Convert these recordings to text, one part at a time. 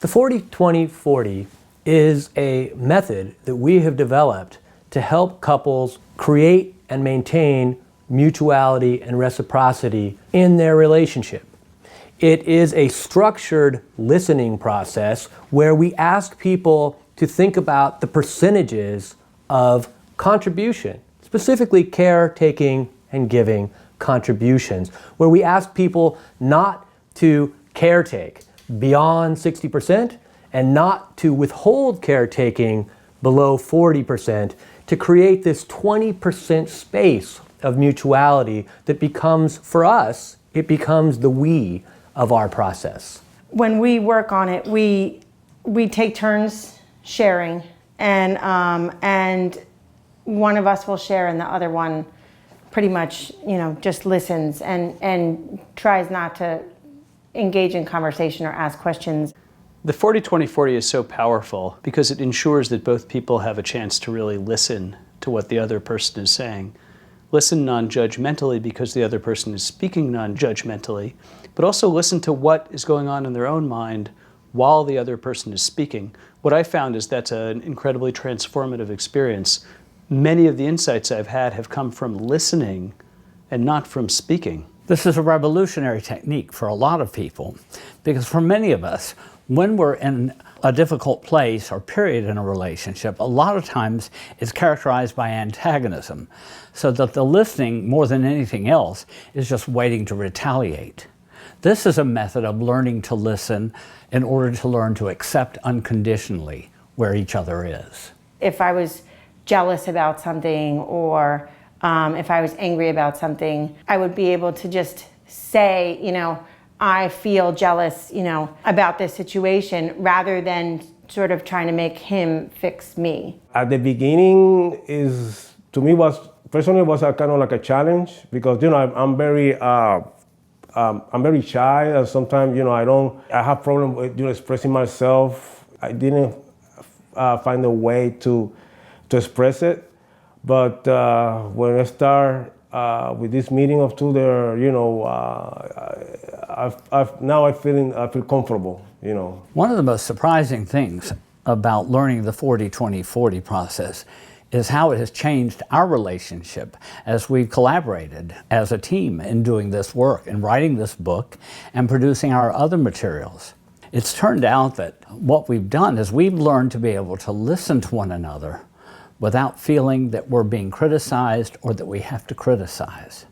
The 40-20-40 is a method that we have developed to help couples create and maintain mutuality and reciprocity in their relationship. It is a structured listening process where we ask people to think about the percentages of contribution, specifically caretaking and giving contributions, where we ask people not to caretake beyond 60% and not to withhold caretaking below 40% to create this 20% space of mutuality that becomes, for us, it becomes the we of our process. When we work on it, we take turns sharing, and one of us will share and the other one pretty much, just listens and tries not to engage in conversation or ask questions. The 40-20-40 is so powerful because it ensures that both people have a chance to really listen to what the other person is saying. Listen non-judgmentally because the other person is speaking non-judgmentally, but also listen to what is going on in their own mind while the other person is speaking. What I found is that's an incredibly transformative experience. Many of the insights I've had have come from listening and not from speaking. This is a revolutionary technique for a lot of people because for many of us, when we're in a difficult place or period in a relationship, a lot of times it's characterized by antagonism, so that the listening, more than anything else, is just waiting to retaliate. This is a method of learning to listen in order to learn to accept unconditionally where each other is. If I was jealous about something or if I was angry about something, I would be able to just say, I feel jealous, about this situation, rather than sort of trying to make him fix me. At the beginning, personally was a kind of like a challenge because I'm very shy, and sometimes I have problem with expressing myself. I didn't find a way to express it, but when I start with this meeting of two, there, I feel comfortable. One of the most surprising things about learning the 40-20-40 process is how it has changed our relationship as we've collaborated as a team in doing this work and writing this book and producing our other materials. It's turned out that what we've done is we've learned to be able to listen to one another without feeling that we're being criticized or that we have to criticize.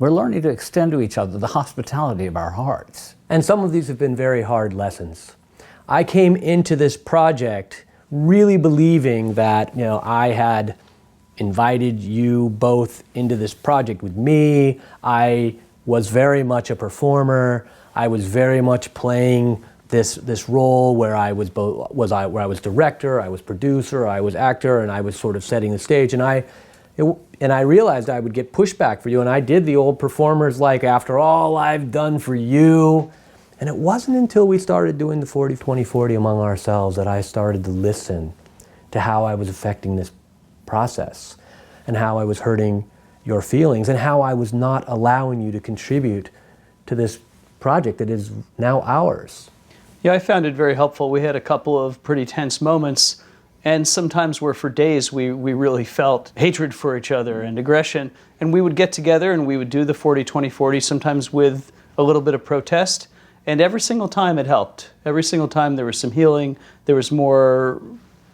We're learning to extend to each other the hospitality of our hearts. And some of these have been very hard lessons. I came into this project really believing that I had invited you both into this project with me. I was very much a performer. I was very much playing this role where I was director, I was producer, I was actor, and I was sort of setting the stage. And I realized I would get pushback for you, and I did the old performers like, after all I've done for you. And it wasn't until we started doing the 40-20-40 among ourselves that I started to listen to how I was affecting this process and how I was hurting your feelings and how I was not allowing you to contribute to this project that is now ours. Yeah, I found it very helpful. We had a couple of pretty tense moments, and sometimes where for days we really felt hatred for each other and aggression. And we would get together and we would do the 40-20-40, sometimes with a little bit of protest. And every single time it helped. Every single time there was some healing, there was more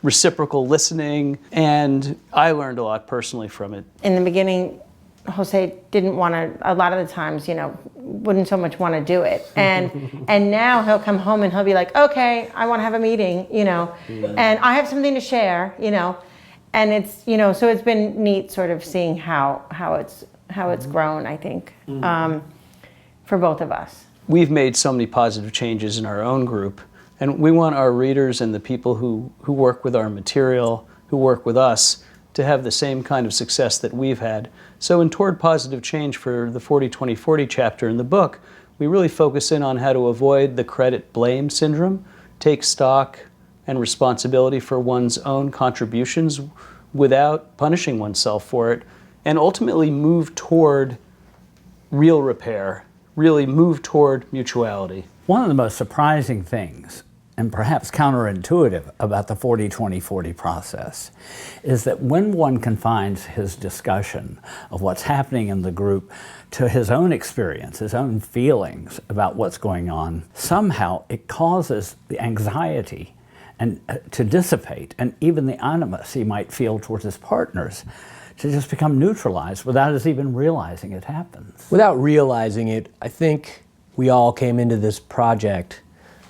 reciprocal listening, and I learned a lot personally from it. In the beginning, Jose didn't want to, a lot of the times, wouldn't so much want to do it. And now he'll come home and he'll be like, okay, I want to have a meeting, and I have something to share, and it's, so it's been neat sort of seeing how it's grown, I think, for both of us. We've made so many positive changes in our own group, and we want our readers and the people who work with our material, who work with us, to have the same kind of success that we've had. So in Toward Positive Change, for the 40-20-40 chapter in the book, we really focus in on how to avoid the credit-blame syndrome, take stock and responsibility for one's own contributions without punishing oneself for it, and ultimately move toward real repair, really move toward mutuality. One of the most surprising things and perhaps counterintuitive about the 40-20-40 process is that when one confines his discussion of what's happening in the group to his own experience, his own feelings about what's going on, somehow it causes the anxiety and to dissipate, and even the animus he might feel towards his partners to just become neutralized without us even realizing it happens. Without realizing it, I think we all came into this project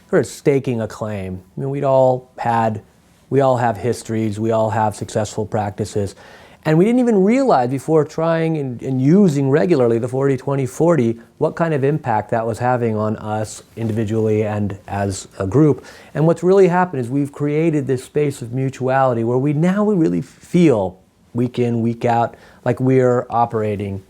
sort of staking a claim. I mean, we all have histories, we all have successful practices, and we didn't even realize before trying and using regularly the 40-20-40 what kind of impact that was having on us individually and as a group. And what's really happened is we've created this space of mutuality where we really feel week in, week out, like we're operating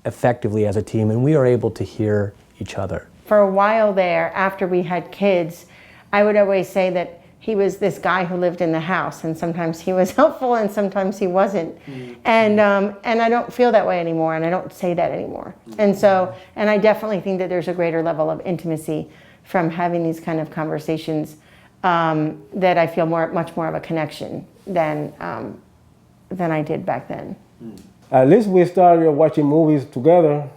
effectively as a team, and we are able to hear each other. For a while there, after we had kids, I would always say that he was this guy who lived in the house, and sometimes he was helpful and sometimes he wasn't. And I don't feel that way anymore, and I don't say that anymore. And I definitely think that there's a greater level of intimacy from having these kind of conversations, that I feel much more of a connection than I did back then. At least we started watching movies together.